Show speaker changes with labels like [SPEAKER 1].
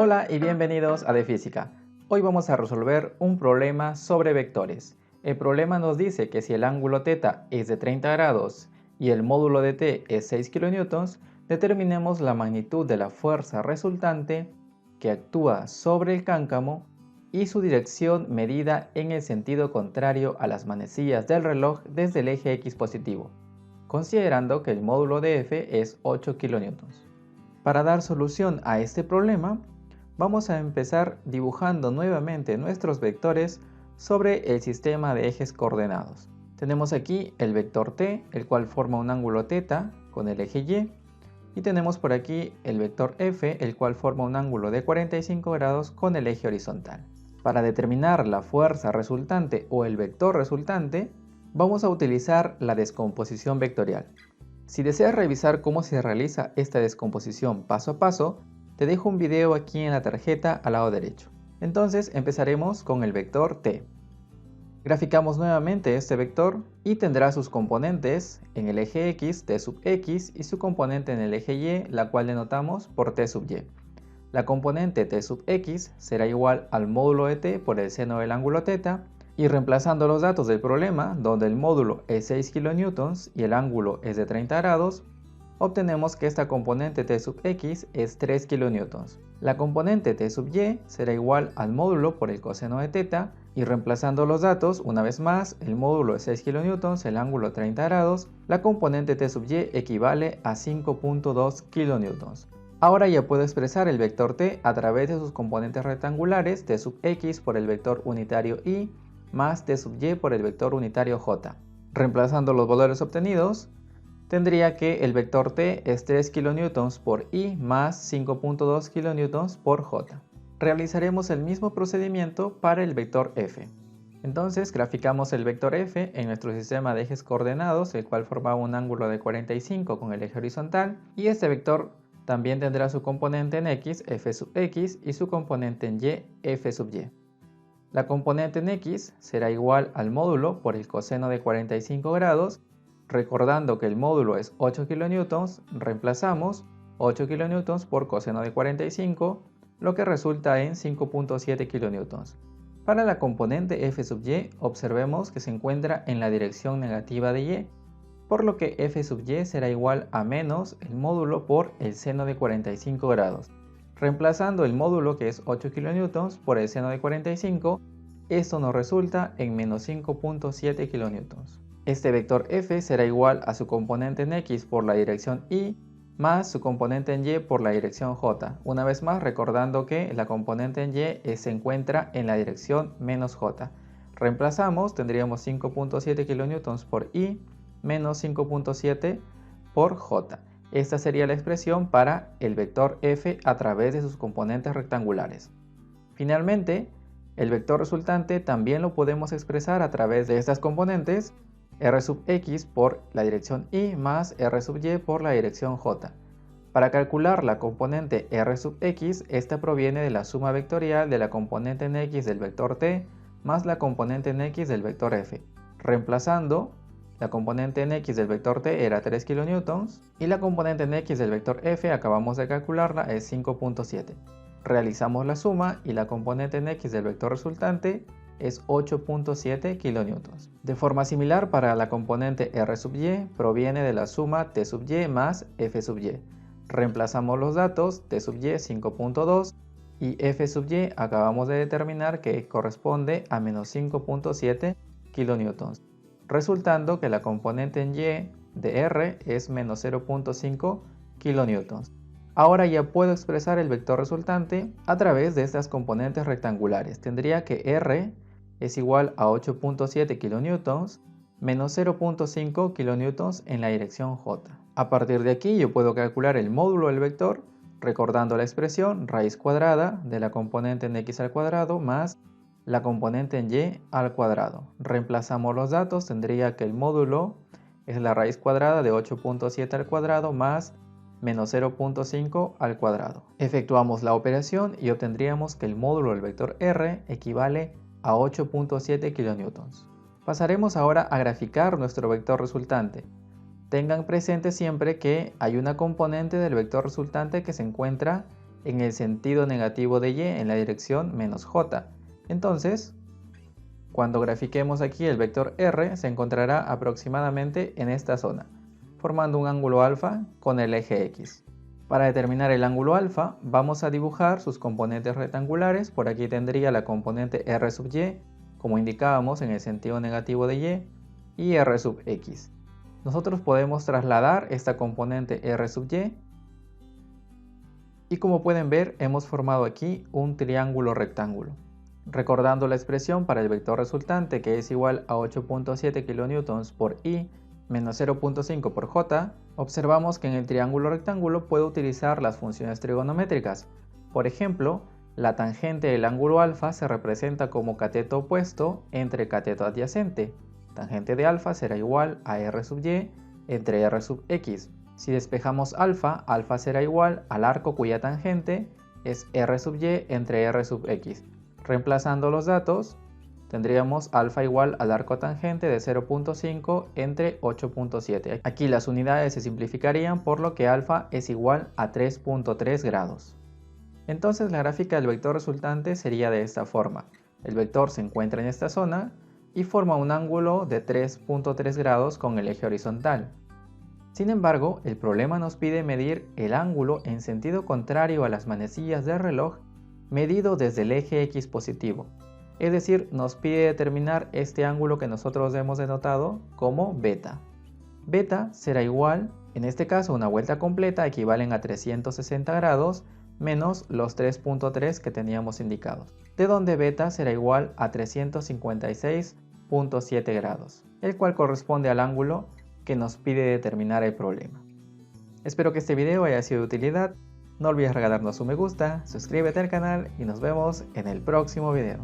[SPEAKER 1] Hola y bienvenidos a De Física. Hoy vamos a resolver un problema sobre vectores. El problema nos dice que si el ángulo θ es de 30 grados y el módulo de t es 6 kN, determinemos la magnitud de la fuerza resultante que actúa sobre el cáncamo y su dirección medida en el sentido contrario a las manecillas del reloj desde el eje X positivo, considerando que el módulo de F es 8 kN. Para dar solución a este problema, vamos a empezar dibujando nuevamente nuestros vectores sobre el sistema de ejes coordenados. Tenemos aquí el vector t, el cual forma un ángulo θ con el eje y. Y tenemos por aquí el vector f, el cual forma un ángulo de 45 grados con el eje horizontal. Para determinar la fuerza resultante o el vector resultante, vamos a utilizar la descomposición vectorial. Si deseas revisar cómo se realiza esta descomposición paso a paso, te dejo un video aquí en la tarjeta al lado derecho. Entonces empezaremos con el vector t. Graficamos nuevamente este vector y tendrá sus componentes en el eje x, t sub x, y su componente en el eje y, la cual denotamos por t sub y. La componente t sub x será igual al módulo de t por el seno del ángulo θ, y reemplazando los datos del problema, donde el módulo es 6 kN y el ángulo es de 30 grados, obtenemos que esta componente t sub x es 3 kN. La componente t sub y será igual al módulo por el coseno de θ, y reemplazando los datos, una vez más, el módulo es 6 kN, el ángulo 30 grados, la componente t sub y equivale a 5.2 kN. Ahora ya puedo expresar el vector t a través de sus componentes rectangulares, t sub x por el vector unitario y, más t sub y por el vector unitario j. Reemplazando los valores obtenidos, tendría que el vector t es 3 kN por i más 5.2 kN por j. Realizaremos el mismo procedimiento para el vector f. Entonces graficamos el vector f en nuestro sistema de ejes coordenados, el cual formaba un ángulo de 45 con el eje horizontal, y este vector también tendrá su componente en x, f sub x, y su componente en y, f sub y. La componente en x será igual al módulo por el coseno de 45 grados. Recordando que el módulo es 8 kN, reemplazamos 8 kN por coseno de 45, lo que resulta en 5.7 kN. Para la componente f sub y, observemos que se encuentra en la dirección negativa de y, por lo que f sub y será igual a menos el módulo por el seno de 45 grados. Reemplazando el módulo, que es 8 kN, por el seno de 45, esto nos resulta en menos 5.7 kN. Este vector f será igual a su componente en x por la dirección y más su componente en y por la dirección j. Una vez más, recordando que la componente en y se encuentra en la dirección menos j. Reemplazamos, tendríamos 5.7 kN por i menos 5.7 por j. Esta sería la expresión para el vector f a través de sus componentes rectangulares. Finalmente, el vector resultante también lo podemos expresar a través de estas componentes, r sub x por la dirección y más r sub y por la dirección j. Para calcular la componente r sub x, esta proviene de la suma vectorial de la componente en x del vector t más la componente en x del vector f. Reemplazando, la componente en x del vector t era 3 kN y la componente en x del vector f, acabamos de calcularla, es 5.7. Realizamos la suma y la componente en x del vector resultante es 8.7 kN. De forma similar, para la componente r sub y, proviene de la suma t sub y más f sub y. Reemplazamos los datos, t sub y 5.2 y f sub y acabamos de determinar que corresponde a menos 5.7 kN, resultando que la componente en y de r es menos 0.5 kN. Ahora ya puedo expresar el vector resultante a través de estas componentes rectangulares. Tendría que r es igual a 8.7 kN menos 0.5 kN en la dirección j. A partir de aquí yo puedo calcular el módulo del vector, recordando la expresión raíz cuadrada de la componente en x al cuadrado más la componente en y al cuadrado. Reemplazamos los datos, tendría que el módulo es la raíz cuadrada de 8.7 al cuadrado más menos 0.5 al cuadrado. Efectuamos la operación y obtendríamos que el módulo del vector r equivale a 8.7 kN. Pasaremos ahora a graficar nuestro vector resultante. Tengan presente siempre que hay una componente del vector resultante que se encuentra en el sentido negativo de y en la dirección menos j. Entonces, cuando grafiquemos aquí el vector r, se encontrará aproximadamente en esta zona, formando un ángulo alfa con el eje x. Para determinar el ángulo alfa, vamos a dibujar sus componentes rectangulares. Por aquí tendría la componente r sub y, como indicábamos en el sentido negativo de y r sub x. Nosotros podemos trasladar esta componente r sub y como pueden ver, hemos formado aquí un triángulo rectángulo. Recordando la expresión para el vector resultante, que es igual a 8.7 kN por i menos 0.5 por j, observamos que en el triángulo rectángulo puedo utilizar las funciones trigonométricas. Por ejemplo, la tangente del ángulo alfa se representa como cateto opuesto entre cateto adyacente. Tangente de alfa será igual a r sub y entre r sub x. Si despejamos alfa, alfa será igual al arco cuya tangente es r sub y entre r sub x. Reemplazando los datos, tendríamos alfa igual al arco tangente de 0.5 entre 8.7. Aquí las unidades se simplificarían, por lo que alfa es igual a 3.3 grados. Entonces la gráfica del vector resultante sería de esta forma. El vector se encuentra en esta zona y forma un ángulo de 3.3 grados con el eje horizontal. Sin embargo, el problema nos pide medir el ángulo en sentido contrario a las manecillas del reloj, medido desde el eje x positivo. Es decir, nos pide determinar este ángulo que nosotros hemos denotado como beta. Beta será igual, en este caso una vuelta completa equivalen a 360 grados menos los 3.3 que teníamos indicados, de donde beta será igual a 356.7 grados, el cual corresponde al ángulo que nos pide determinar el problema. Espero que este video haya sido de utilidad. No olvides regalarnos un me gusta, suscríbete al canal y nos vemos en el próximo video.